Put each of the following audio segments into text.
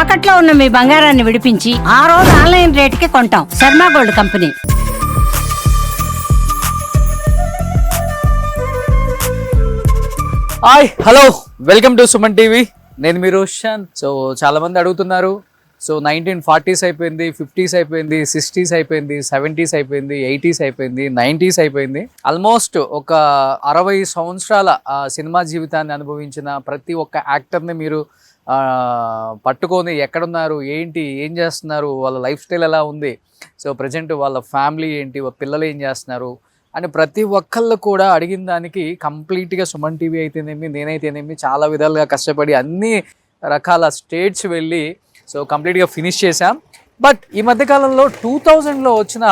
తాకట్లో ఉన్న మీ బంగారాన్ని విడిపించి ఆ రోజు ఆన్లైన్ రేటుకి కొంటాం. Sharma gold company. Hi hello welcome to Suman TV. నేను మీ రోషన్. సో చాలా మంది అడుగుతున్నారు, సో 1940s అయిపోయింది, 50s అయిపోయింది, 60s అయిపోయింది, 70s అయిపోయింది, 80s అయిపోయింది, 90s అయిపోయింది. ఆల్మోస్ట్ ఒక 60 సంవత్సరాల సినిమా జీవితాన్ని అనుభవించిన ప్రతి ఒక్క యాక్టర్ని మీరు పట్టుకొని ఎక్కడున్నారు, ఏంటి, ఏం చేస్తున్నారు, వాళ్ళ లైఫ్ స్టైల్ ఎలా ఉంది, సో ప్రజెంట్ వాళ్ళ ఫ్యామిలీ ఏంటి, వాళ్ళ పిల్లలు ఏం చేస్తున్నారు అని ప్రతి ఒక్కళ్ళు కూడా అడిగిన దానికి కంప్లీట్గా సుమన్ టీవీ అయితేనేమి, నేనైతేనేమి చాలా విధాలుగా కష్టపడి అన్ని రకాల స్టేట్స్ వెళ్ళి సో కంప్లీట్గా ఫినిష్ చేశాం. బట్ ఈ మధ్యకాలంలో 2000లో వచ్చిన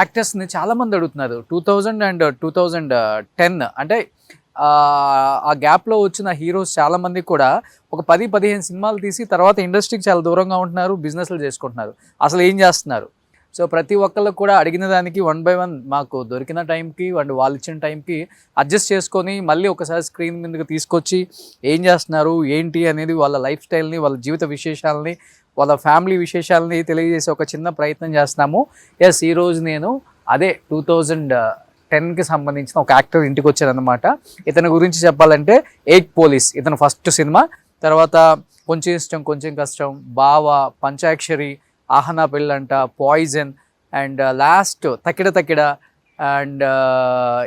యాక్టర్స్ని చాలామంది అడుగుతున్నారు. 2000 అండ్ 2010 అంటే ఆ గ్యాప్లో వచ్చిన హీరోస్ చాలామంది కూడా ఒక 10-15 సినిమాలు తీసి తర్వాత ఇండస్ట్రీకి చాలా దూరంగా ఉంటున్నారు, బిజినెస్లు చేసుకుంటున్నారు. అసలు ఏం చేస్తున్నారు? సో ప్రతి ఒక్కళ్ళకు కూడా అడిగిన దానికి 1 by 1 మాకు దొరికిన టైంకి అండ్ వాళ్ళు ఇచ్చిన టైంకి అడ్జస్ట్ చేసుకొని మళ్ళీ ఒకసారి స్క్రీన్ మీదకి తీసుకొచ్చి ఏం చేస్తున్నారు, ఏంటి అనేది వాళ్ళ లైఫ్ స్టైల్ని, వాళ్ళ జీవిత విశేషాలని, వాళ్ళ ఫ్యామిలీ విశేషాలని తెలియజేసే ఒక చిన్న ప్రయత్నం చేస్తున్నాము. ఎస్, ఈరోజు నేను అదే 2010కి సంబంధించిన ఒక యాక్టర్ ఇంటికి వచ్చానమాట. ఇతని గురించి చెప్పాలంటే ఏక్ పోలీస్ ఇతను ఫస్ట్ సినిమా. తర్వాత కొంచెం ఇష్టం కొంచెం కష్టం, బావ, పంచాక్షరి, ఆహనా పెళ్ళంట, పాయిజన్ అండ్ లాస్ట్ తక్కిడ అండ్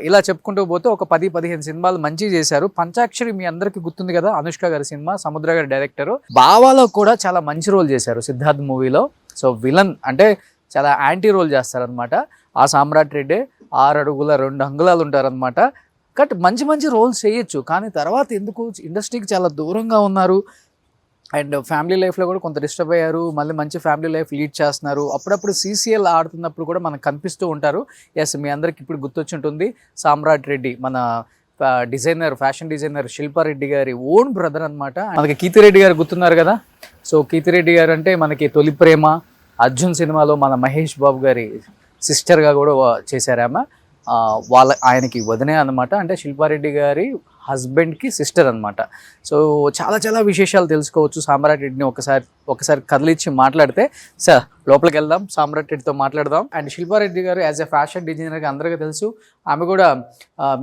ఇలా చెప్పుకుంటూ పోతే ఒక 10-15 సినిమాలు మంచిగా చేశారు. పంచాక్షరి మీ అందరికీ గుర్తుంది కదా, అనుష్క గారి సినిమా, సముద్ర గారి డైరెక్టరు. బావాలో కూడా చాలా మంచి రోల్ చేశారు సిద్ధార్థ్ మూవీలో. సో విలన్ అంటే చాలా యాంటీ రోల్ చేస్తారనమాట. ఆ సామ్రాట్ రెడ్డి 6 అడుగుల 2 అంగుళాలు ఉంటారనమాట. బట్ మంచి రోల్స్ చేయొచ్చు, కానీ తర్వాత ఎందుకు ఇండస్ట్రీకి చాలా దూరంగా ఉన్నారు అండ్ ఫ్యామిలీ లైఫ్లో కూడా కొంత డిస్టర్బ్ అయ్యారు. మళ్ళీ మంచి ఫ్యామిలీ లైఫ్ లీడ్ చేస్తున్నారు. అప్పుడప్పుడు CCL ఆడుతున్నప్పుడు కూడా మనకు కనిపిస్తూ ఉంటారు. ఎస్, మీ అందరికి ఇప్పుడు గుర్తొచ్చి ఉంటుంది, సామ్రాట్ రెడ్డి మన డిజైనర్, ఫ్యాషన్ డిజైనర్ శిల్పారెడ్డి గారి ఓన్ బ్రదర్ అనమాట. మనకి కీర్తిరెడ్డి గారు గుర్తున్నారు కదా. సో కీర్తిరెడ్డి గారు అంటే మనకి తొలి ప్రేమ, అర్జున్ సినిమాలో మన మహేష్ బాబు గారి సిస్టర్గా కూడా చేశారామా. ఆయనకి వదినే అనమాట, అంటే శిల్పారెడ్డి గారి హస్బెండ్కి సిస్టర్ అనమాట. సో చాలా విశేషాలు తెలుసుకోవచ్చు. సామ్రాట్ రెడ్డిని ఒకసారి కదిలిచ్చి మాట్లాడితే, సార్ లోపలికి వెళ్దాం, సామ్రాట్ రెడ్డితో మాట్లాడదాం. అండ్ శిల్పారెడ్డి గారు యాజ్ ఎ ఫ్యాషన్ డిజైనర్గా అందరికీ తెలుసు. ఆమె కూడా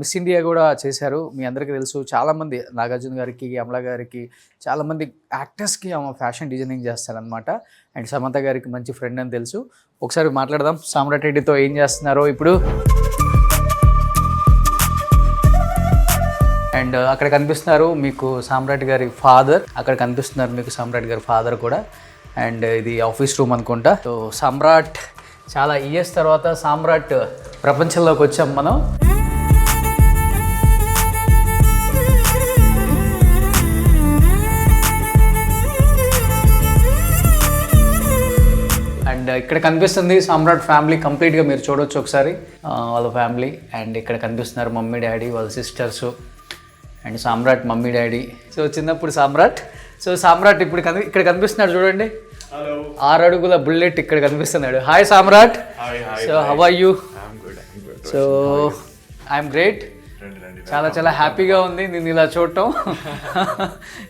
మిస్ ఇండియా కూడా చేశారు, మీ అందరికీ తెలుసు. చాలామంది నాగార్జున గారికి, అమలా గారికి, చాలామంది యాక్టర్స్కి ఆమె ఫ్యాషన్ డిజైనింగ్ చేస్తారనమాట. అండ్ సమంత గారికి మంచి ఫ్రెండ్ అని తెలుసు. ఒకసారి మాట్లాడదాం సామ్రాట్ రెడ్డితో ఏం చేస్తున్నారో ఇప్పుడు. అండ్ అక్కడ కనిపిస్తున్నారు మీకు సామ్రాట్ గారి ఫాదర్, అక్కడ కనిపిస్తున్నారు మీకు సామ్రాట్ గారి ఫాదర్ కూడా. అండ్ ఇది ఆఫీస్ రూమ్ అనుకుంటా. సో సామ్రాట్ చాలా ఇయర్స్ తర్వాత సామ్రాట్ ప్రపంచంలోకి వచ్చాం మనం. అండ్ ఇక్కడ కనిపిస్తుంది సామ్రాట్ ఫ్యామిలీ కంప్లీట్గా, మీరు చూడవచ్చు ఒకసారి వాళ్ళ ఫ్యామిలీ. అండ్ ఇక్కడ కనిపిస్తున్నారు మమ్మీ, డాడీ, వాళ్ళ sisters and Samrat mummy, daddy. So చిన్నప్పుడు సామ్రాట్ ఇప్పుడు ఇక్కడ కనిపిస్తున్నాడు చూడండి, 6 అడుగుల బుల్లెట్ ఇక్కడ కనిపిస్తున్నాడు. Hi Samrat. So how are you? So I'm great. చాలా హ్యాపీగా ఉంది నేను ఇలా చూడటం.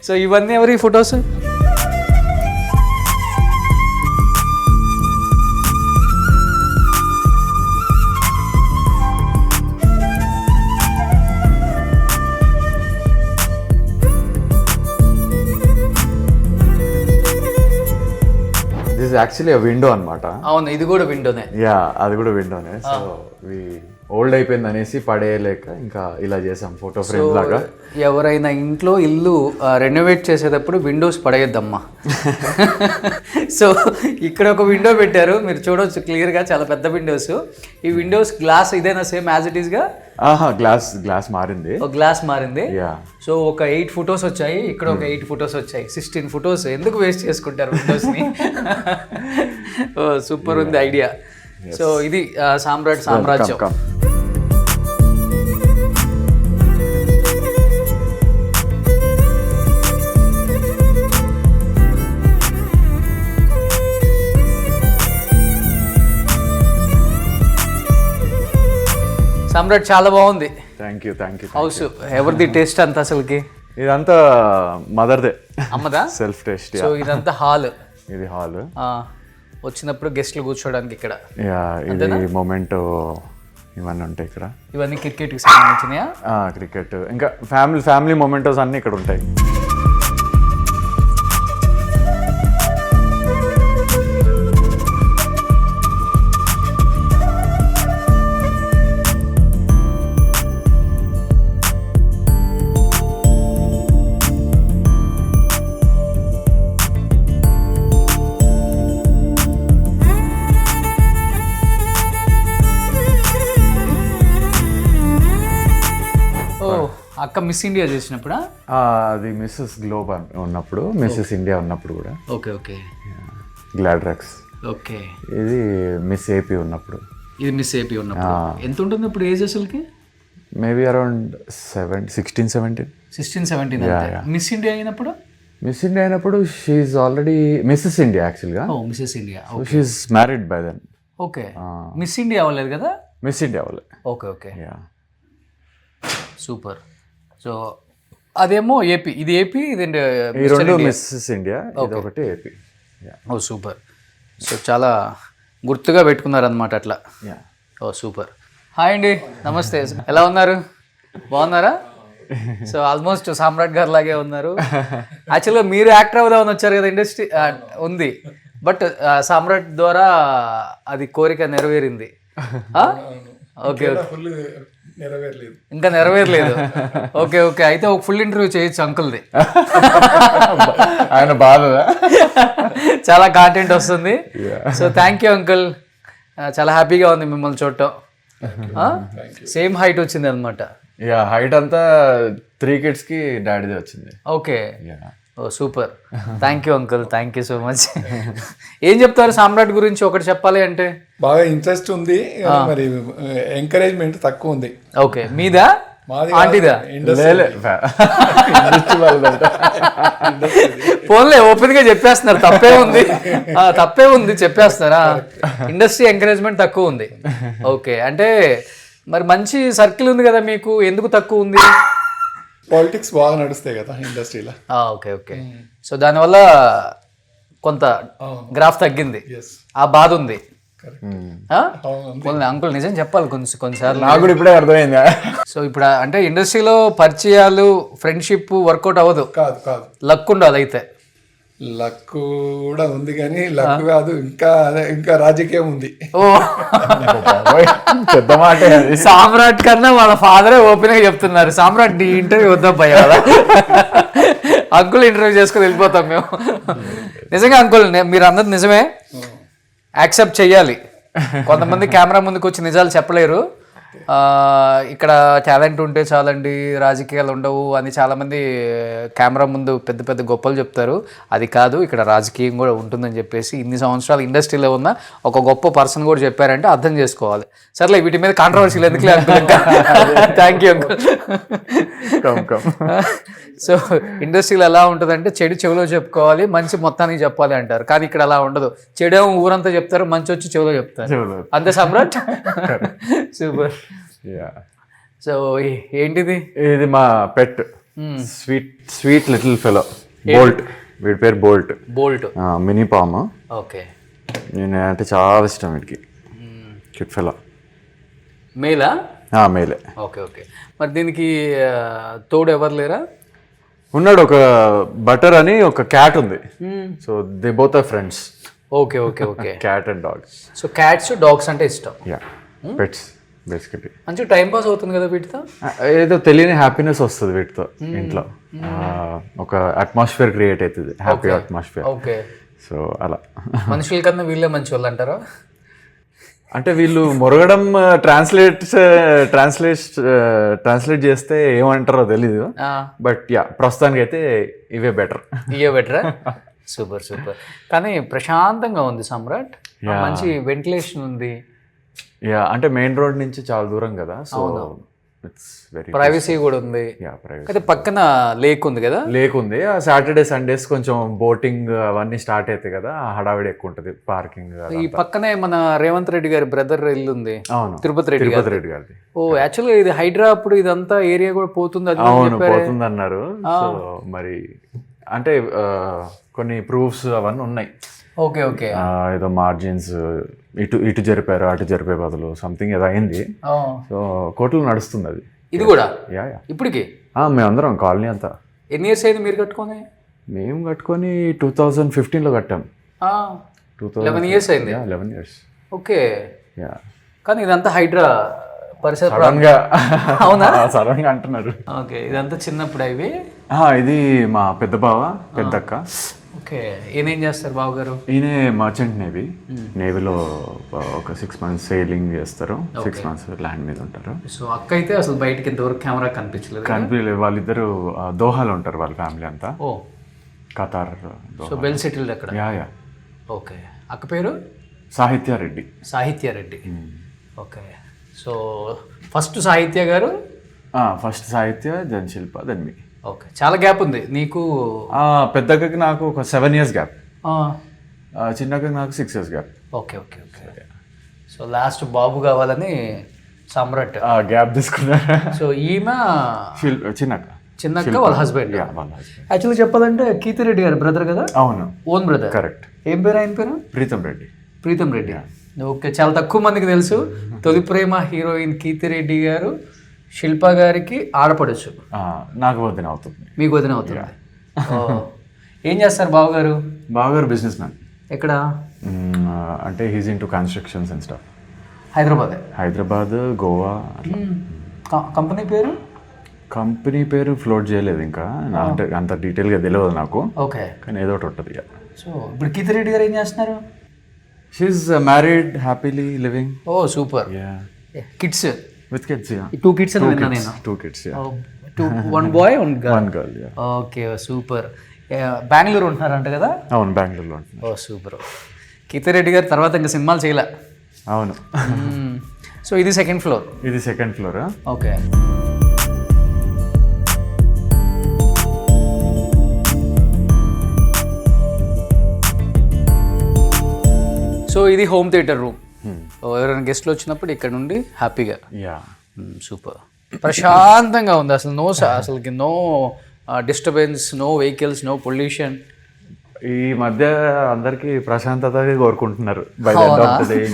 సో ఇవన్నీ ఎవరి ఫొటోస్? యాక్చువల్లీ విండో అనమాట. అవును, ఇది కూడా విండోనే. యా, అది కూడా విండోనే. సో ఓల్డ్ అయిపోయింది అనేసి పడేయలేక ఇంకా ఇలా చేసాం ఫోటో ఫ్రేమ్ లాగా. ఎవరైనా ఇంట్లో ఇల్లు రెనోవేట్ చేసేటప్పుడు విండోస్ పడేయద్దమ్మా. సో ఇక్కడ ఒక విండో పెట్టారు, మీరు చూడవచ్చు క్లియర్గా, చాలా పెద్ద విండోస్. ఈ విండోస్ గ్లాస్ ఇదేనా సేమ్ యాజ్ ఇట్ ఈస్గా? గ్లాస్ మారింది, గ్లాస్ మారింది. సో ఒక 8 ఫొటోస్ వచ్చాయి, ఇక్కడ ఒక 8 ఫొటోస్ వచ్చాయి. 16 ఫొటోస్ ఎందుకు వేస్ట్ చేసుకుంటారు విండోస్ని? సూపర్ ఉంది ఐడియా. సో ఇది సామ్రాజ్యం. సామ్రాట్ చాలా బాగుంది. Thank you. హౌస్ ఎవరిది టేస్ట్ అంత అసలుకి? ఇదంతా మదర్దే, అమ్మదా? Self taste. సో ఇదంతా హాల్, ఇది హాల్. వచ్చినప్పుడు గెస్ట్లు కూర్చోడానికి ఇక్కడ. యా, ఇది మొమెంటో ఇవన్నీ ఉంటాయి ఇక్కడ. ఇవన్నీ క్రికెట్కి సంబంధించినయా? క్రికెట్, ఇంకా ఫ్యామిలీ మొమెంటోస్ అన్నీ ఇక్కడ ఉంటాయి. అక్క మిస్ ఇండియా చేసినప్పుడా? అది మిస్సెస్ గ్లోబ్ ఉన్నప్పుడు, మిస్సెస్ ఇండియా ఉన్నప్పుడు కూడా. Okay okay. గ్లాడ్రాక్స్. ఓకే. ఇది మిస్ ఏపీ ఉన్నప్పుడు. ఇది మిస్ ఏపీ ఉన్నప్పుడు. ఎంత ఉంటుంది ఇప్పుడు ఏజ్ అసలుకి? Maybe around 16, 17. 16, 17. మిస్ ఇండియా అయినప్పుడు? మిస్ ఇండియా అయినప్పుడు షీఈ్ ఆల్రెడీ మిస్సెస్ ఇండియా యాక్చువల్గా. Mrs India. She's married by then. Okay. Miss India అవ్వలేదు కదా? మిస్ ఇండియా అవ్వలేదు. Okay okay. సూపర్. సో అదేమో ఏపీ, ఇది ఏపీ, ఇది ఈ రెండు మిస్సెస్ ఇండియా, ఇది ఒకటి ఏపీ. ఓ సూపర్. సో చాలా గుర్తుగా పెట్టుకున్నారనమాట అట్లా. ఓ సూపర్. హాయ్ అండి, నమస్తే. ఎలా ఉన్నారు? బాగున్నారా? సో ఆల్మోస్ట్ సామ్రాట్ గారు లాగే ఉన్నారు. యాక్చువల్గా మీరు యాక్టర్ అవుదామని వచ్చారు కదా, ఇండస్ట్రీ ఉంది, బట్ సామ్రాట్ ద్వారా అది కోరిక నెరవేరింది. ఓకే. ఇంకా నెరవేరలేదు. Okay okay. అయితే ఒక ఫుల్ ఇంటర్వ్యూ చేయొచ్చు అంకుల్ది. ఆయన బాధ చాలా కాంటెంట్ వస్తుంది. సో థ్యాంక్ యూ అంకుల్, చాలా హ్యాపీగా ఉంది మిమ్మల్ని చూడటం. సేమ్ హైట్ వచ్చింది అనమాట. హైట్ అంతా 3 kidsకి డాడీదే వచ్చింది. Okay. Oh super. Thank you uncle, thank you so much. ఏం చెప్తారు సామ్రాట్ గురించి ఒకటి చెప్పాలి అంటే? బాగా ఇంట్రెస్ట్ ఉంది, మరి ఎంకరేజ్మెంట్ తక్కువ ఉంది. ఓకే. మీదా? ఆంటీదా? ఫోన్లే ఓపెన్ గా చెప్పేస్తున్నారు, తప్పే ఉంది, తప్పే ఉంది చెప్పేస్తున్నారా? ఇండస్ట్రీ ఎంకరేజ్మెంట్ తక్కువ ఉంది. ఓకే. అంటే మరి మంచి సర్కిల్ ఉంది కదా మీకు, ఎందుకు తక్కువ ఉంది? పాలిటిక్స్ బాగా నడుస్తాయి కదా ఇండస్ట్రీలో. Okay okay. సో దానివల్ల కొంత గ్రాఫ్ తగ్గింది, ఆ బాధ ఉంది. అంకుల్ నిజం చెప్పాలి కొన్నిసార్లు, నాకు కూడా ఇప్పుడే అర్థమైంది. సో ఇప్పుడు అంటే ఇండస్ట్రీలో పరిచయాలు, ఫ్రెండ్షిప్ వర్కౌట్ అవ్వదు. కాదు కాదు, లక్ ఉండదు. అయితే లక్ కూడా ఉంది, కానీ లక్ కాదు, ఇంకా రాజకీయం ఉంది. ఓ పెద్ద మాట. సామ్రాట్ కన్నా వాళ్ళ ఫాదరే ఓపెన్ గా చెప్తున్నారు, సామ్రాట్ నీ ఇంటర్వ్యూ వద్దాం భయ కదా, అంకుల్ ఇంటర్వ్యూ చేసుకుని వెళ్ళిపోతాం మేము. నిజంగా అంకుల్ మీరు అన్నది నిజమే, యాక్సెప్ట్ చెయ్యాలి. కొంతమంది కెమెరా ముందుకు వచ్చి నిజాలు చెప్పలేరు. ఇక్కడ టాలెంట్ ఉంటే చాలండి, రాజకీయాలు ఉండవు అని చాలామంది కెమెరా ముందు పెద్ద పెద్ద గొప్పలు చెప్తారు. అది కాదు, ఇక్కడ రాజకీయం కూడా ఉంటుందని చెప్పేసి ఇన్ని సంవత్సరాలు ఇండస్ట్రీలో ఉన్న ఒక గొప్ప పర్సన్ కూడా చెప్పారంటే అర్థం చేసుకోవాలి. సర్లే, వీటి మీద కాంట్రవర్సీలు ఎందుకు లేదు. Thank you uncle. సో ఇండస్ట్రీలో ఎలా ఉంటుందంటే చెడు చెవిలో చెప్పుకోవాలి, మంచి మొత్తానికి చెప్పాలి అంటారు. కానీ ఇక్కడ అలా ఉండదు. చెడేమో ఊరంతా చెప్తారు, మంచి వచ్చి చెవిలో చెప్తారు. అంతే సామ్రాట్. సూపర్. సో ఏంటిది? ఇది మా pet, sweet little fellow, Bolt. వీడి పేరు Bolt. Bolt mini Pom. Okay. నేను అంటే చాలా ఇష్టం వీడికి. Cute fellow. మేలా? మేలే. Okay okay. మరి దీనికి తోడు ఎవరు లేరా? ఉన్నాడు, ఒక బటర్ అని ఒక క్యాట్ ఉంది. So they both are friends. Okay okay okay. Cat and dogs. So cats dogs అంటే ఇష్టం. Pets basically. మంచి టైం పాస్ అవుతుంది కదా వీటితో, ఏదో తెలియని హ్యాపీనెస్ వస్తుంది వీటితో. ఇంట్లో ఒక అట్మాస్ఫియర్ క్రియేట్ అవుతుంది, హ్యాపీ అట్మాస్ఫియర్. ఓకే. సో అలా మనుషుల కన్నా వీళ్ళే మంచి వాళ్ళు అంటారా? అంటే వీళ్ళు మొరగడం ట్రాన్స్లేట్ చేస్తే ఏమంటారో తెలీదు, బట్ ప్రస్తుతానికి అయితే ఇవే బెటర్. Super super. కానీ ప్రశాంతంగా ఉంది సామ్రాట్, మంచి వెంటిలేషన్ ఉంది. అంటే మెయిన్ రోడ్ నుంచి చాలా దూరం కదా, సో ఇట్స్ వెరీ ప్రైవసీ కూడా ఉంది. ప్రైవసీ. అయితే పక్కన లేక్ ఉంది కదా. లేక్ ఉంది. ఆ సాటర్డే సండేస్ కొంచెం బోటింగ్ అవన్నీ స్టార్ట్ అవుతాయి కదా, హడావిడి ఎక్కువ ఉంటుంది, పార్కింగ్. ఈ పక్కనే మన రేవంత్ రెడ్డి గారి బ్రదర్ ఇల్లు ఉంది. అవును, తిరుపతి రెడ్డి గారిది. ఓ యాక్చువల్గా ఇది హైడ్రా అప్పుడు ఇదంతా ఏరియా కూడా పోతుంది అది అవును పోతుంది అన్నారు. సో మరి అంటే కొన్ని ప్రూఫ్స్ అవన్నీ ఉన్నాయి. Okay okay. ఏదో మార్జిన్స్ ఇటు జరిపారు అటు జరిపే బదులు సంథింగ్ ఏదో అయింది. సో కోర్టులో నడుస్తుంది అది. ఇది కూడా యా ఇప్పటికి మేమందరం కాలనీ అంతా. ఎన్ని ఇయర్స్ అయింది మీరు కట్టుకొని? మేము కట్టుకొని 2015లో కట్టాం. 11 years అయింది. 11 years. ఓకే. యా కానీ ఇదంతా హైడ్రా పరిసర సడన్ గా అవునా? సడన్ గా అంటున్నారు. ఓకే. ఇదంతా చిన్నప్పుడు ఇవి. ఇది మా పెద్ద బావ పెద్దక్క. ఓకే. ఈయనేం చేస్తారు బావగారు? ఈయన మర్చెంట్ నేవీలో ఒక 6 months సేలింగ్ చేస్తారు, 6 months ల్యాండ్ మీద ఉంటారు. సో అక్క అయితే అసలు బయటకి ఇంతవరకు కెమెరా కనిపించలేదు. వాళ్ళిద్దరు దోహాలో ఉంటారు, వాళ్ళ ఫ్యామిలీ అంతా. ఓ ఖతార్. సో వెల్ సెటిల్డ్ అక్కడ. యా. ఓకే. అక్క పేరు సాహిత్య రెడ్డి. సాహిత్య రెడ్డి. ఓకే. సో ఫస్ట్ సాహిత్య గారు. ఫస్ట్ సాహిత్య, దెన్ శిల్ప, దెన్ మీ. ఓకే. చాలా గ్యాప్ ఉంది నీకు. పెద్దక్కకి నాకు ఒక 7 years గ్యాప్, చిన్నక్కకి నాకు 6 years gap. Okay okay okay. So last బాబు కావాలని సమ్రాట్ గ్యాప్ తీసుకున్నా. సో ఈమె చిన్నక్క వాళ్ళ హస్బెండ్. యాక్చువల్లీ చెప్పాలంటే కీర్తిరెడ్డి గారి బ్రదర్ కదా. అవును, ఓన్ బ్రదర్. కరెక్ట్. ఏం పేరు ఆయన పేరు? ప్రీతం రెడ్డి. ప్రీతం రెడ్డి. ఓకే. చాలా తక్కువ మందికి తెలుసు. తొలి ప్రేమ హీరోయిన్ కీర్తిరెడ్డి గారు శిల్ప గారికి ఆడపడచ్చు. నాకు వదిన అవుతుంది. మీకు వదిన అవుతుంది. ఏం చేస్తారు బావగారు? బావగారు బిజినెస్ మ్యాన్. ఎక్కడ? అంటే he's into constructions and stuff. Hyderabad, Goa. Company పేరు? కంపెనీ పేరు ఫ్లోట్ చేయలేదు ఇంకా, అంటే అంత డీటెయిల్గా తెలియదు నాకు. ఓకే. కానీ ఏదో ఒకటి ఉంటుంది. సో ఇప్పుడు కీర్తిరెడ్డి గారు ఏం చేస్తున్నారు? She's married, happily living. Oh super. Kids? With kids. 2 kids అని విన్నా నేను. 2 kids. 1 boy, 1 girl. 1 girl. Okay super. Bengaluru ఉంటున్నారంట కదా? అవును, బెంగళూరులో ఉంటున్నారు. ఓ సూపర్. కీర్తిరెడ్డి గారు తర్వాత ఇంకా సినిమాలు చేయలే. అవును. సో ఇది సెకండ్ ఫ్లోర్. ఇది సెకండ్ ఫ్లోర్. ఓకే. సో ఇది హోమ్ థియేటర్ రూమ్. ఎవరైనా గెస్ట్లు వచ్చినప్పుడు ఇక్కడ నుండి హ్యాపీగా. సూపర్. ప్రశాంతంగా ఉంది అసలు. అసలుకి no disturbance, no vehicles, no pollution. ఈ మధ్య అందరికి ప్రశాంతత కోరుకుంటున్నారు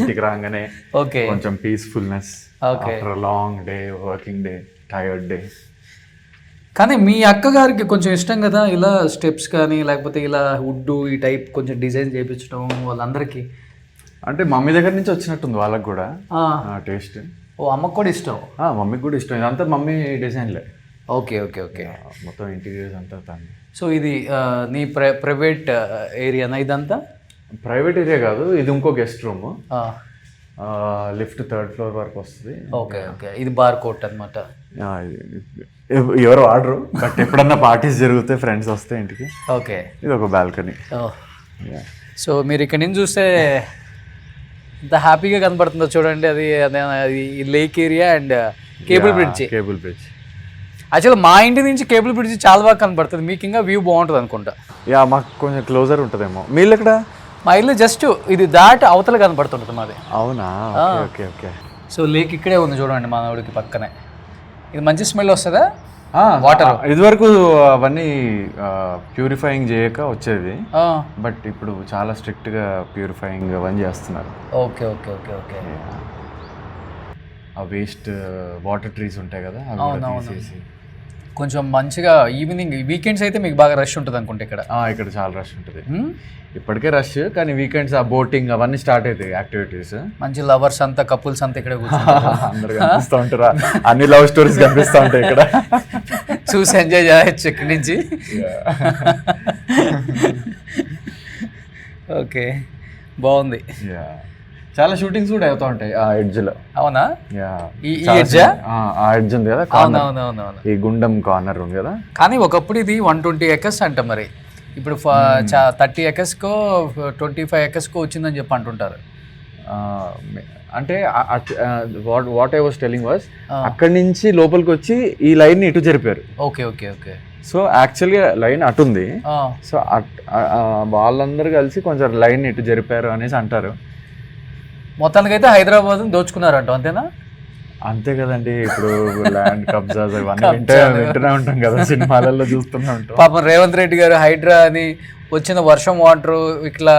ఇంటికి రాగానే. ఓకే. కొంచెం peacefulness after long day, working day, tired day. కానీ మీ అక్కగారికి కొంచెం ఇష్టం కదా ఇలా స్టెప్స్ కానీ లేకపోతే ఇలా వుడ్ ఈ టైప్ కొంచెం డిజైన్ చేయించడం వాళ్ళందరికీ. అంటే మమ్మీ దగ్గర నుంచి వచ్చినట్టుంది వాళ్ళకి కూడా టేస్ట్. ఓ అమ్మకు కూడా ఇష్టం? మమ్మీకి కూడా ఇష్టం. ఇదంతా మమ్మీ డిజైన్లే. Okay okay okay. మొత్తం ఇంటీరియర్స్ అంతా తను. సో ఇది నీ ప్రైవేట్ ఏరియానా ఇదంతా? ప్రైవేట్ ఏరియా కాదు, ఇది ఇంకో guest room. Lift 3rd floor వరకు వస్తుంది. Okay okay. ఇది బార్ కోట్ అనమాట. ఎవరు ఆర్డరు, బట్ ఎప్పుడన్నా పార్టీస్ జరిగితే ఫ్రెండ్స్ వస్తే ఇంటికి. ఓకే. ఇది ఒక బాల్కనీ. సో మీరు ఇక్కడ నుంచి చూస్తే ఎంత హ్యాపీగా కనబడుతుందో చూడండి. అది lake area and cable bridge. యాక్చువల్గా మా ఇంటి నుంచి కేబుల్ బ్రిడ్జ్ చాలా బాగా కనబడుతుంది. మీకు ఇంకా వ్యూ బాగుంటుంది అనుకుంటా. మాకు కొంచెం క్లోజర్ ఉంటుందేమో. మీ ఇల్లు ఎక్కడ? మా ఇల్లు జస్ట్ ఇది దాటి అవతల కనబడుతుంటుంది మాది. అవునా? Okay okay. సో లేక్ ఇక్కడే ఉంది చూడండి మా ఊడికి పక్కనే. ఇది మంచి స్మెల్ వస్తుందా వాటర్? ఇదివరకు అవన్నీ ప్యూరిఫైయింగ్ చేయక వచ్చేది, బట్ ఇప్పుడు చాలా స్ట్రిక్ట్గా ప్యూరిఫైయింగ్ అవన్నీ చేస్తున్నారు. Okay okay okay okay. ఆ వేస్ట్ వాటర్ ట్రీస్ ఉంటాయి కదా, తీసేసి కొంచెం మంచిగా ఈవినింగ్ వీకెండ్స్ అయితే మీకు బాగా రష్ ఉంటుంది అనుకుంటే ఇక్కడ. ఇక్కడ చాలా రష్ ఉంటుంది. ఇప్పటికే రష్, కానీ వీకెండ్స్ ఆ బోటింగ్ అవన్నీ స్టార్ట్ అవుతాయి యాక్టివిటీస్. మంచి లవర్స్ అంతా, కపుల్స్ అంతా ఇక్కడ అందరు కనిపిస్తూ ఉంటారు. అన్ని లవ్ స్టోరీస్ కనిపిస్తూ ఉంటాయి ఇక్కడ. చూసి ఎంజాయ్ చేయొచ్చు ఇక్కడి నుంచి. ఓకే బాగుంది. చాలా షూటింగ్స్ కూడా అవుతూ ఉంటాయి ఆ ఎడ్జ్ లో. అవునా? ఈ ఎడ్జ్ ఉంది కదా, ఈ గుండం కార్నర్ ఉంది కదా. కానీ ఒకప్పుడు ఇది 120 acres అంట, మరి ఇప్పుడు 30 acres కో 25 acres కో వచ్చిందని చెప్పి అంటుంటారు. అంటే what I was telling was అక్కడి నుంచి లోపలికి వచ్చి ఈ లైన్ ఇటు జరిపారు. Okay okay okay. సో యాక్చువల్గా లైన్ అటుంది. సో వాళ్ళందరూ కలిసి కొంచెం లైన్ ఇటు జరిపారు అనేసి అంటారు. మొత్తానికైతే హైదరాబాద్ దోచుకున్నారంట, అంతేనా? అంతే కదండి, ఇప్పుడు ల్యాండ్ కబ్జాస్ ఇవన్నీ వింటూనే ఉంటాం కదా, సినిమాలలో చూస్తూనే ఉంటాం. పాపం రేవంత్ రెడ్డి గారు హైడ్రా అని వచ్చిన వర్షం వాటర్ ఇట్లా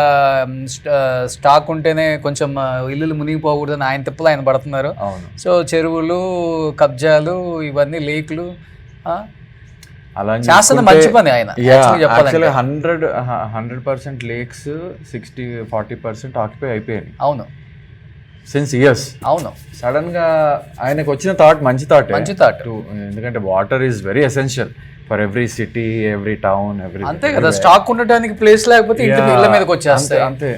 స్టాక్ ఉంటేనే కొంచెం ఇల్లులు మునిగిపోకూడదని ఆయన తిప్పలు ఆయన పడుతున్నారు. అవును. సో చెరువులు, కబ్జాలు, ఇవన్నీ లేక్లు అలా చేస్తున్న మంచి పని ఆయన. 100% లేక్స్ 40% ఆక్యుపై అయిపోయాయి. అవును, సిన్స్ ఇయర్స్. అవును. సడన్ గా ఆయనకు వచ్చిన థాట్ మంచి థాట్. ఎందుకంటే water is very essential for every city, every town, every. అంతే కదా, స్టాక్ ఉండడానికి ప్లేస్ లేకపోతే ఇంటి ఇళ్ళ మీదకి వచ్చేస్తాయి. అంతే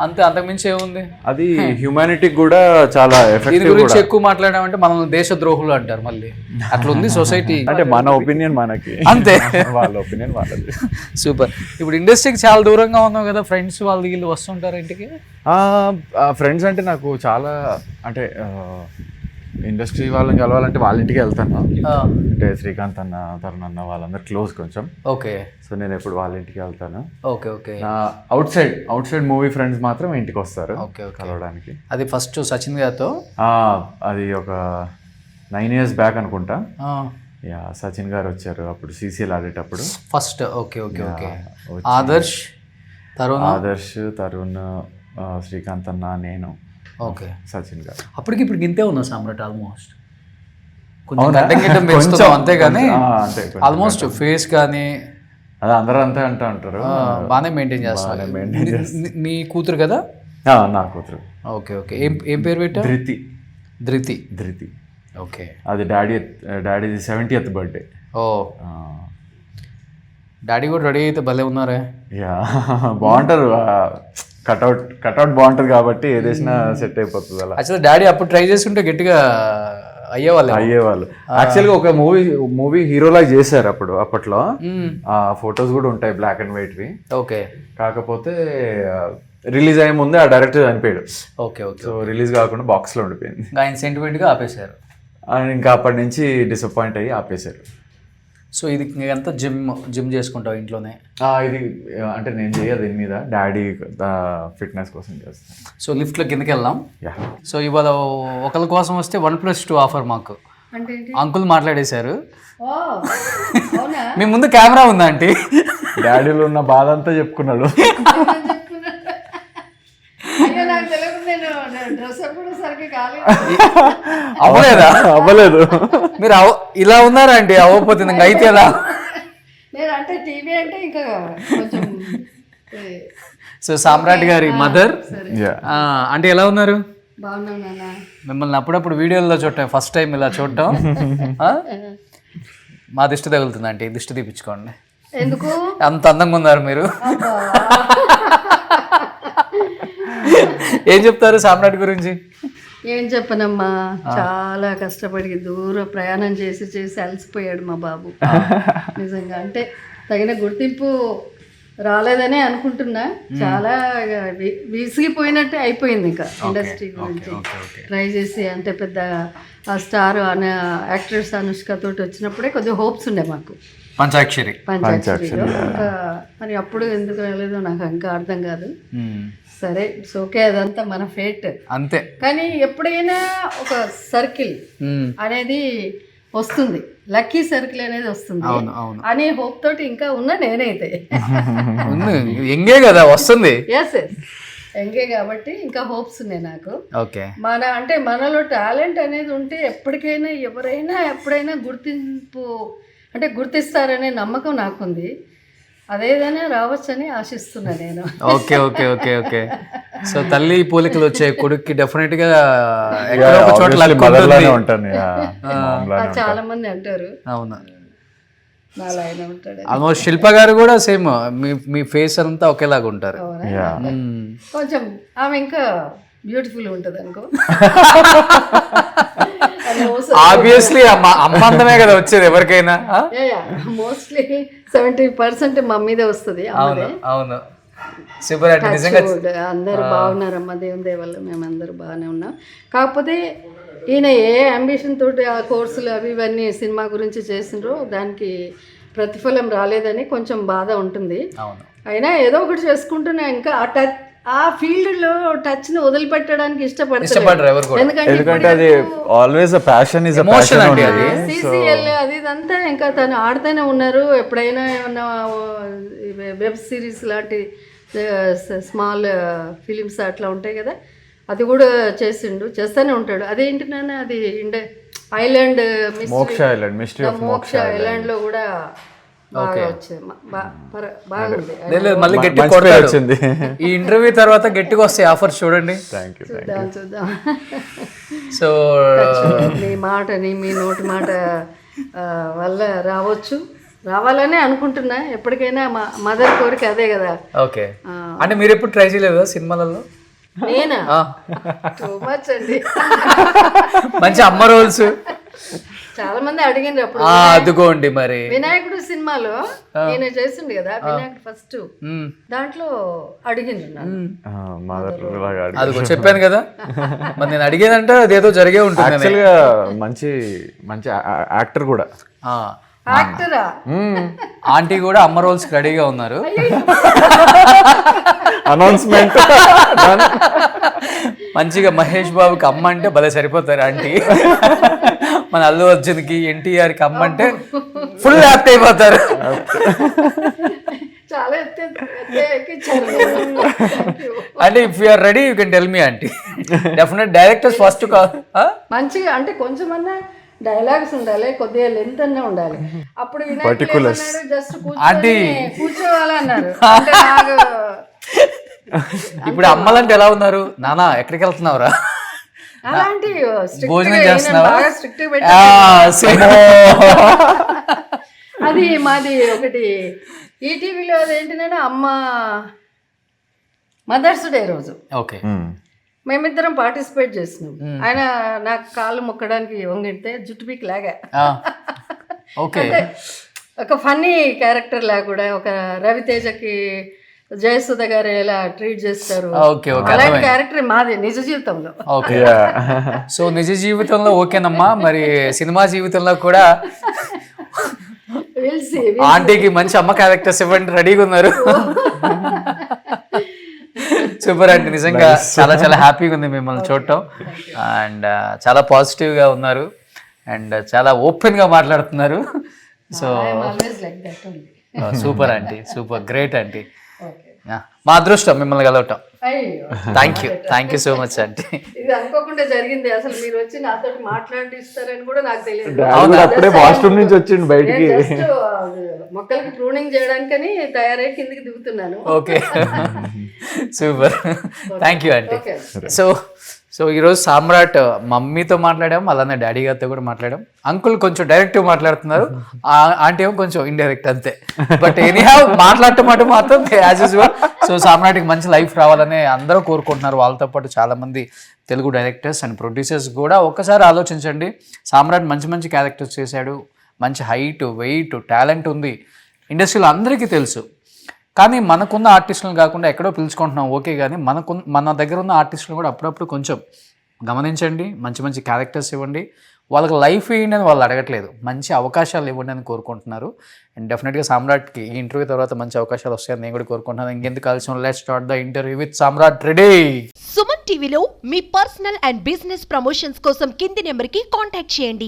అంతే, అంతకుమించి ఏముంది. అది హ్యూమానిటీకి కూడా చాలా ఎఫెక్టివ్. దీని గురించి ఎక్కువ మాట్లాడామంటే మనం దేశ ద్రోహులు అంటారు మళ్ళీ. అట్లా ఉంది సొసైటీ. అంటే మన ఒపీనియన్ మనకి, అంతే, వాళ్ళ ఒపీనియన్ వాళ్ళది. సూపర్. ఇప్పుడు ఇండస్ట్రీకి చాలా దూరంగా ఉన్నావు కదా, ఫ్రెండ్స్ వాళ్ళు వీళ్ళు వస్తుంటారు ఇంటికి? ఫ్రెండ్స్ అంటే నాకు చాలా, అంటే ఇండస్ట్రీ వాళ్ళని కలవాలంటే వాళ్ళ ఇంటికి వెళ్తాను. అంటే శ్రీకాంత్ అన్న, తరుణ్ అన్న వాళ్ళందరూ క్లోజ్ కొంచెం. ఓకే. సో నేను ఎప్పుడు వాళ్ళ ఇంటికి వెళ్తాను. Okay okay. Out side movie friends మాత్రం ఇంటికి వస్తారు కలవడానికి. అది ఫస్ట్ సచిన్ గారితో, అది ఒక 9 years బ్యాక్ అనుకుంటా. సచిన్ గారు వచ్చారు అప్పుడు CCL ఆడేటప్పుడు first. Okay okay okay. Adarsh, Tarun, Srikanth అన్న, నేను, ఓకే, సచిన్ గారు. అప్పటికి ఇప్పుడు గింతే ఉన్నా సామ్రాట్ ఆల్మోస్ట్. అంతే కానీ ఆల్మోస్ట్ ఫేస్ కానీ అది అందరూ అంతే అంటూ ఉంటారు. బాగానే మెయింటైన్ చేస్తారు. మీ కూతురు కదా? నా కూతురు. Okay okay. ఏం పేరు పెట్టా? ధృతి. ఓకే. అది డాడీది 70th బర్త్డే. ఓ, డాడీ కూడా రెడీ అయితే భలే ఉన్నారే. బాగుంటారు, కట్అవుట్ బాగుంటది కాబట్టి ఏదేసినా సెట్ అయిపోతుంది అలా. యాక్చువల్లీ డాడీ అప్పుడు ట్రై చేస్తుంటే గట్టిగా అయ్యేవాళ్ళు. యాక్చువల్గా ఒక మూవీ హీరోలా చేశారు అప్పట్లో. ఆ ఫొటోస్ కూడా ఉంటాయి, బ్లాక్ అండ్ వైట్ వి. ఓకే. కాకపోతే రిలీజ్ అయ్యే ముందే ఆ డైరెక్టర్ చనిపోయాడు. Okay okay. సో రిలీజ్ కాకుండా బాక్స్ లో ఉండిపోయింది. ఆయన సెంటిమెంట్ గా ఆపేశారు. ఇంకా అప్పటి నుంచి డిసప్పాయింట్ అయ్యి ఆపేశారు. సో ఇది ఎంత జిమ్ చేసుకుంటావు ఇంట్లోనే? ఇది అంటే నేను చేయదు, దీని మీద డాడీ ఫిట్నెస్ కోసం చేస్తాను. సో లిఫ్ట్లో కిందకి వెళ్దాం. సో ఇవాళ ఒకరి కోసం వస్తే 1+2 ఆఫర్ మాకు అంకుల్ మాట్లాడేశారు. మీ ముందు కెమెరా ఉందా అంటే డాడీలో ఉన్న బాధ అంతా చెప్పుకున్నాడు. అవ్వలేదు. మీరు ఇలా ఉన్నారా అండి? అవ్వకపోతే అయితే ఎలా? సో సామ్రాట్ గారి మదర్ అంటే ఎలా ఉన్నారు? మిమ్మల్ని అప్పుడప్పుడు వీడియోలో చూడటం ఫస్ట్ టైం ఇలా చూడటం. మా దిష్టి తగులుతుంది అంటే దిష్టి తీపించుకోండి. ఎందుకు అంత అందంగా ఉన్నారు మీరు? ఏం చెప్తారు సామ్రాట్ గురించి? ఏం చెప్పనమ్మా, చాలా కష్టపడి దూర ప్రయాణం చేసి అలసిపోయాడు మా బాబు. నిజంగా అంటే తగిన గుర్తింపు రాలేదనే అనుకుంటున్నా. చాలా విసిగిపోయినట్టే అయిపోయింది. ఇంకా ఇండస్ట్రీ గురించి ట్రై చేసి అంటే పెద్ద ఆ స్టార్ అనే యాక్ట్రెస్ అనుష్క తోటి వచ్చినప్పుడే కొద్దిగా హోప్స్ ఉండే మాకు. పంచాక్షరిలో ఇంకా మరి అప్పుడు ఎందుకు రాలేదో నాకు ఇంకా అర్థం కాదు. సరే ఓకే, అదంతా మన ఫేట్ అంతే. కానీ ఎప్పుడైనా ఒక సర్కిల్ అనేది వస్తుంది, లక్కీ సర్కిల్ అనేది వస్తుంది అనే హోప్ తోటి ఇంకా ఉన్నా నేనైతే. ఎంగే కదా వస్తుంది. ఎస్ ఎంగే కాబట్టి ఇంకా హోప్స్ ఉన్నాయి నాకు. అంటే మనలో టాలెంట్ అనేది ఉంటే ఎప్పటికైనా ఎవరైనా ఎప్పుడైనా గుర్తింపు అంటే గుర్తిస్తారనే నమ్మకం నాకుంది. అదేదైనా రావచ్చని ఆశిస్తున్నా నేను. Okay okay okay okay. So తల్లి పోలికలు వచ్చే కొడుక్కి డెఫినెట్ గా చాలా మంది అంటారు. అవును, ఆల్మోస్ట్ శిల్ప గారు కూడా సేమ్, మీ ఫేస్ అంతా ఒకేలాగా ఉంటారు. కొంచెం ఆమె ఇంకా బ్యూటిఫుల్ ఉంటుంది అనుకో. ఆబ్వియస్లీ అమ్మందమే కదా వచ్చేది ఎవరికైనా. మోస్ట్లీ 70% మా మీదే వస్తుంది. అవును. సూపర్ అండి నిజంగా. అందరూ బాగున్నారమ్మా, దేవుని దయ వల్ల మేమందరూ బాగానే ఉన్నాం. కాకపోతే ఈయన ఏ అంబిషన్ తోటి ఆ కోర్సులు అవి ఇవన్నీ సినిమా గురించి చేసిండ్రో దానికి ప్రతిఫలం రాలేదని కొంచెం బాధ ఉంటుంది. అవును. అయినా ఏదో ఒకటి చేసుకుంటున్నా, ఇంకా ఆ ఫీల్డ్ లో టచ్ ని వదిలిపెట్టడానికి ఇష్టపడరు ఎవరు కూడా. ఎందుకంటే అది ఆల్వేస్ ప్యాషన్ ఇస్ ఎమోషన్ అండి అది. సిసిఎల్ అది ఇదంతా ఇంకా తను ఆడుతూనే ఉన్నారు. ఎప్పుడైనా ఏమన్నా వెబ్ సిరీస్ లాంటి స్మాల్ ఫిలిమ్స్ అట్లా ఉంటాయి కదా, అది కూడా చేస్తూనే ఉంటాడు. అదేంటి నాన్న అది ఐలాండ్ మోక్ష ఐలాండ్, మిస్టరీ ఆఫ్ మోక్ష ఐలాండ్ లో కూడా బాగా వచ్చింది, బాగుంది. లేదు మళ్ళీ గట్టి వచ్చింది. ఈ ఇంటర్వ్యూ తర్వాత గట్టిగా వస్తాయి ఆఫర్స్ చూడండి. చూద్దాం. సో మీ నోటి మాట వల్ల రావాలనే అనుకుంటున్నా. ఎప్పటికైనా మదర్ కోరిక అదే కదా. ఓకే. అంటే మీరు ఎప్పుడు ట్రై చేయలేదు సినిమాలలో? నేనా? టూ మచ్ అండి. మంచి అమ్మ రోల్స్ చాలా మంది అడిగిండ్రు అప్పుడు. అదుకోండి మరి వినాయకుడు సినిమాలో నేను చేసిండు కదా, వినాయకుడు ఫస్ట్ దాంట్లో అడిగిండ్రు. అదిగో చెప్పాను కదా, మరి నేను అడిగేదంటే అదేదో జరిగే ఉంటుంది. యాక్చువల్గా మంచి మంచి యాక్టర్ కూడా. యాక్టరా? ఆంటీ కూడా అమ్మ రోల్స్ రెడీగా ఉన్నారు. అనౌన్స్మెంట్ మంచిగా మహేష్ బాబుకి అమ్మ అంటే భలే సరిపోతారు ఆంటీ. మన అల్లు అర్జున్కి ఎన్టీఆర్కి అమ్మ అంటే ఫుల్ యాప్ట్ అయిపోతారు. చాలా ఎక్కించారు. అంటే if you are ready you can tell me aunty. Definite directors first మంచిగా అంటే కొంచెమన్నా డైలాగ్స్ ఉండాలి, కొద్దిగా లెంత్ అన్నా ఉండాలి. అప్పుడు జస్ట్ కూర్చోవాలన్నారు. ఇప్పుడు అమ్మలంటే ఎలా ఉన్నారు? నానా ఎక్కడికి వెళ్తున్నావురా, అలాంటి భోజనం చేస్తున్నావా? అది మాది ఒకటి ఈటీవీలో అదేంటిదంటే అమ్మ మదర్స్ డే రోజు ఓకే మేమిద్దరం పార్టిసిపేట్ చేస్తున్నాం. ఆయన నాకు కాళ్ళు మొక్కడానికి వంగితే జుట్టు పీక్ లాగా, అంటే ఒక ఫన్నీ క్యారెక్టర్ లాగా కూడా, ఒక రవితేజకి జయసుధ గారు ఎలా ట్రీట్ చేస్తారు అలాంటి క్యారెక్టర్ మాది నిజ జీవితంలో. ఓకే. సో నిజ జీవితంలో ఓకేనమ్మా, మరి సినిమా జీవితంలో కూడా ఆంటీకి మంచి అమ్మ క్యారెక్టర్స్ ఇవ్వండి, రెడీగా ఉన్నారు. సూపర్ అండి, నిజంగా చాలా చాలా హ్యాపీగా ఉంది మిమ్మల్ని చూడటం. అండ్ చాలా పాజిటివ్గా ఉన్నారు అండ్ చాలా ఓపెన్గా మాట్లాడుతున్నారు. So super aunty, super great aunty. మా అదృష్టం మిమ్మల్ని కలవటం. Thank you so much aunty. ఇది అనుకోకుండా జరిగింది. అసలు మీరు వచ్చి నాతో మాట్లాడిస్తారని కూడా నాకు తెలియదు. అప్పుడే వాష్రూమ్ నుంచి వచ్చింది బయటికి, మొక్కలకి ప్రూనింగ్ చేయడానికని తయారై కిందికి దిగుతున్నాను. Okay super, thank you aunty. So ఈరోజు సామ్రాట్ మమ్మీతో మాట్లాడాం, అలానే డాడీ గారితో కూడా మాట్లాడాం. అంకుల్ కొంచెం డైరెక్ట్గా మాట్లాడుతున్నారు, ఆంటీ ఏమో కొంచెం ఇండైరెక్ట్ అంతే. బట్ ఎనీహౌ మాట్లాడటం మాత్రం యాజ్ యూజువల్. సో సామ్రాట్కి మంచి లైఫ్ రావాలని అందరూ కోరుకుంటున్నారు. వాళ్ళతో పాటు చాలామంది తెలుగు డైరెక్టర్స్ అండ్ ప్రొడ్యూసర్స్ కూడా. ఒక్కసారి ఆలోచించండి, సామ్రాట్ మంచి మంచి క్యారెక్టర్స్ చేశాడు, మంచి హైట్ వెయిట్ టాలెంట్ ఉంది, ఇండస్ట్రీలో అందరికీ తెలుసు. కానీ మనకున్న ఆర్టిస్టులను కాకుండా ఎక్కడో పిలుచుకుంటున్నాం ఓకే, కానీ మన దగ్గర ఉన్న ఆర్టిస్టులు కూడా అప్పుడప్పుడు కొంచెం గమనించండి, మంచి మంచి క్యారెక్టర్స్ ఇవ్వండి, వాళ్ళకి లైఫ్ ఇవ్వండి అని వాళ్ళు అడగట్లేదు, మంచి అవకాశాలు ఇవ్వండి అని కోరుకుంటున్నారు. అండ్ డెఫినెట్గా సామ్రాట్కి ఈ ఇంటర్వ్యూ తర్వాత మంచి అవకాశాలు వస్తాయని నేను కూడా కోరుకుంటున్నాను. ఇంకెందుకు కలిసి let's start the interview with Samrat ready. Suman టీవీలో మీ పర్సనల్ అండ్ బిజినెస్ ప్రమోషన్స్ కోసం కింది నెంబర్కి కాంటాక్ట్ చేయండి.